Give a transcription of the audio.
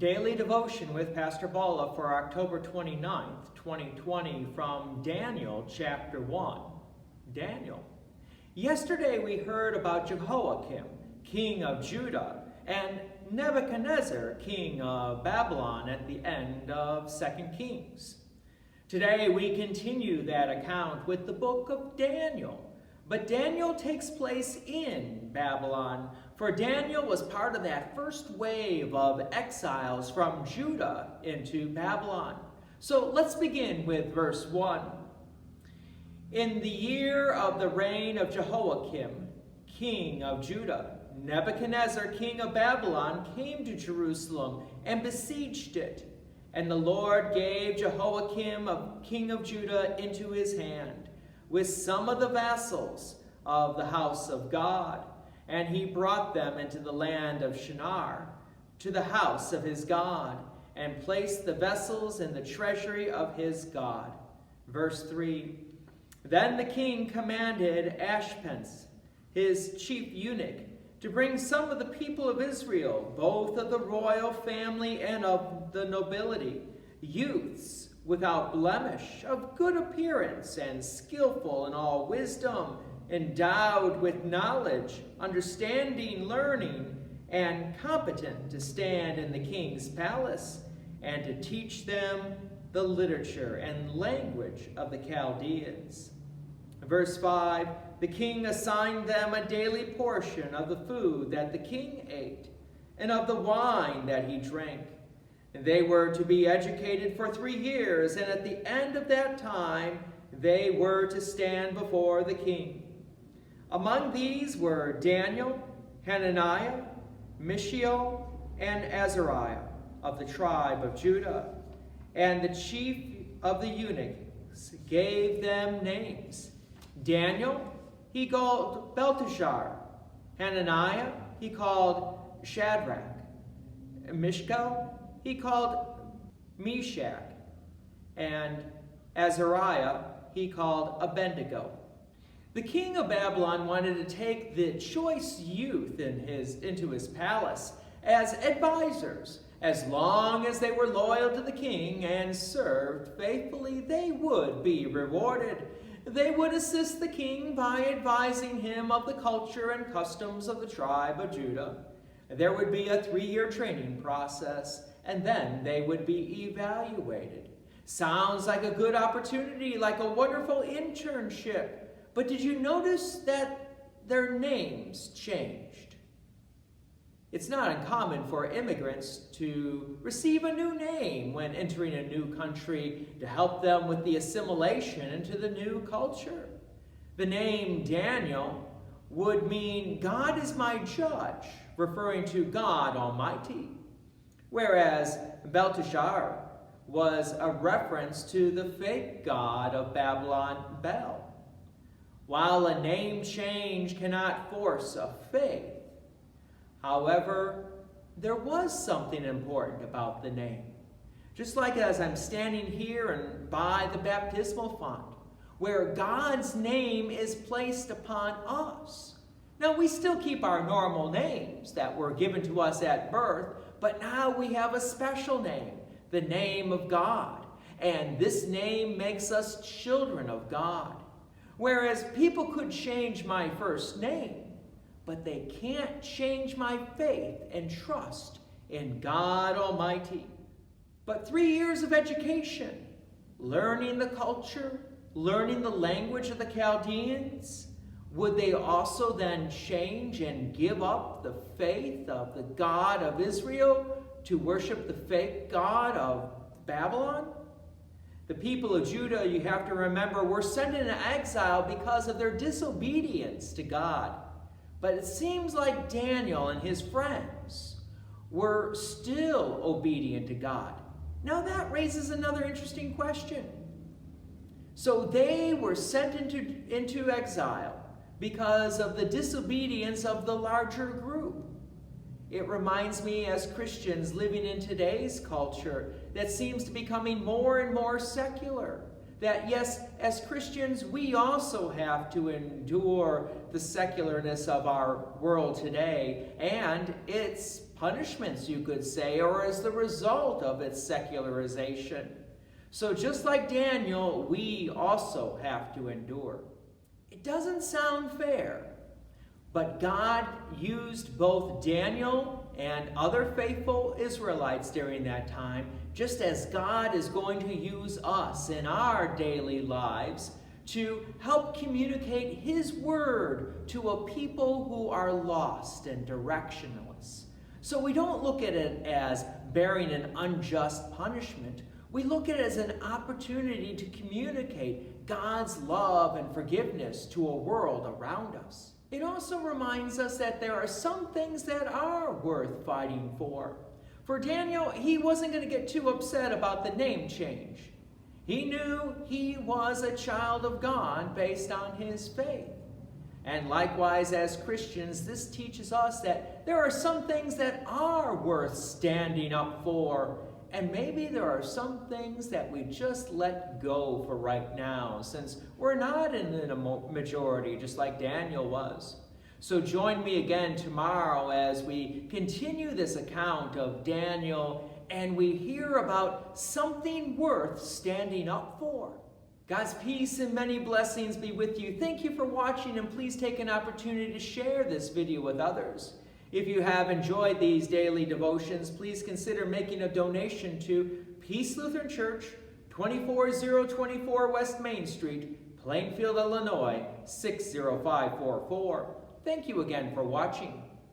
Daily Devotion with Pastor Balla for October 29th, 2020 from Daniel chapter 1. Daniel. Yesterday we heard about Jehoiakim, king of Judah, and Nebuchadnezzar, king of Babylon at the end of 2 Kings. Today we continue that account with the book of Daniel. But Daniel takes place in Babylon, for Daniel was part of that first wave of exiles from Judah into Babylon. So let's begin with verse 1. In the year of the reign of Jehoiakim, king of Judah, Nebuchadnezzar, king of Babylon, came to Jerusalem and besieged it. And the Lord gave Jehoiakim, king of Judah, into his hand, with some of the vassals of the house of God. And he brought them into the land of Shinar, to the house of his God, and placed the vessels in the treasury of his God. Verse 3, Then the king commanded Ashpenaz, his chief eunuch, to bring some of the people of Israel, both of the royal family and of the nobility, youths without blemish, of good appearance, and skillful in all wisdom, endowed with knowledge, understanding, learning, and competent to stand in the king's palace, and to teach them the literature and language of the Chaldeans. Verse 5, the king assigned them a daily portion of the food that the king ate, and of the wine that he drank. And they were to be educated for 3 years, and at the end of that time they were to stand before the king. Among these were Daniel, Hananiah, Mishael, and Azariah of the tribe of Judah. And the chief of the eunuchs gave them names. Daniel he called Belteshazzar. Hananiah he called Shadrach. Mishael he called Meshach, and Azariah he called Abednego. The king of Babylon wanted to take the choice youth into his palace as advisors. As long as they were loyal to the king and served faithfully, they would be rewarded. They would assist the king by advising him of the culture and customs of the tribe of Judah. There would be a 3-year training process, and then they would be evaluated. Sounds like a good opportunity, like a wonderful internship. But did you notice that their names changed? It's not uncommon for immigrants to receive a new name when entering a new country to help them with the assimilation into the new culture. The name Daniel would mean God is my judge, referring to God Almighty, whereas Belteshazzar was a reference to the fake god of Babylon, Bel. While a name change cannot force a faith, however, there was something important about the name. Just like as I'm standing here and by the baptismal font, where God's name is placed upon us. Now, we still keep our normal names that were given to us at birth, but now we have a special name, the name of God. And this name makes us children of God. Whereas people could change my first name, but they can't change my faith and trust in God Almighty. But 3 years of education, learning the culture, learning the language of the Chaldeans, would they also then change and give up the faith of the God of Israel to worship the fake God of Babylon? The people of Judah, you have to remember, were sent into exile because of their disobedience to God. But it seems like Daniel and his friends were still obedient to God. Now that raises another interesting question. So they were sent into exile because of the disobedience of the larger group. It reminds me, as Christians living in today's culture that seems to be becoming more and more secular, that yes, as Christians, we also have to endure the secularness of our world today, and it's punishments, you could say, or as the result of its secularization. So just like Daniel, we also have to endure. It doesn't sound fair, but God used both Daniel and other faithful Israelites during that time, just as God is going to use us in our daily lives to help communicate His word to a people who are lost and directionless. So we don't look at it as bearing an unjust punishment. We look at it as an opportunity to communicate God's love and forgiveness to a world around us. It also reminds us that there are some things that are worth fighting for. For Daniel, he wasn't going to get too upset about the name change. He knew he was a child of God based on his faith. And likewise, as Christians, this teaches us that there are some things that are worth standing up for, and maybe there are some things that we just let go for right now, since we're not in a majority, just like Daniel was. So join me again tomorrow as we continue this account of Daniel and we hear about something worth standing up for. God's peace and many blessings be with you. Thank you for watching, and please take an opportunity to share this video with others. If you have enjoyed these daily devotions, please consider making a donation to Peace Lutheran Church, 24024 West Main Street, Plainfield, Illinois, 60544. Thank you again for watching.